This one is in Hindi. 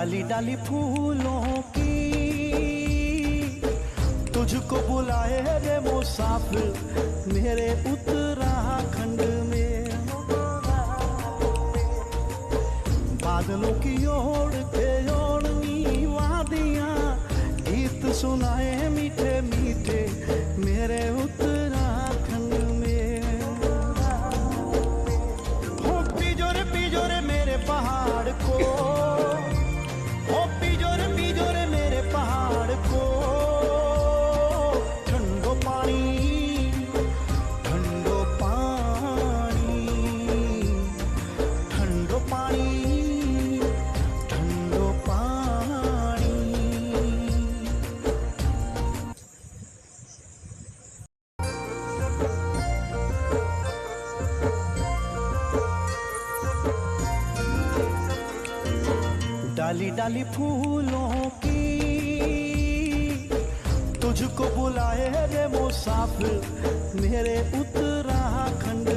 डाली डाली फूलों की तुझको बुलाए रे मुसाफिर मेरे उत्तराखंड में। बादलों की ओर के ओढ़नी वादियां गीत सुनाए मीठे मीठे मेरे उत्तराखंड में। हो पिजोरे मेरे पहाड़ को, हो पिजोरे मेरे पहाड़ को। ठंडो पानी ठंडो पानी ठंडो पानी ठंडो पानी। डाली डाली फूलों की तुझको बुलाए रे मुसाफिर मेरे उत्तराखंड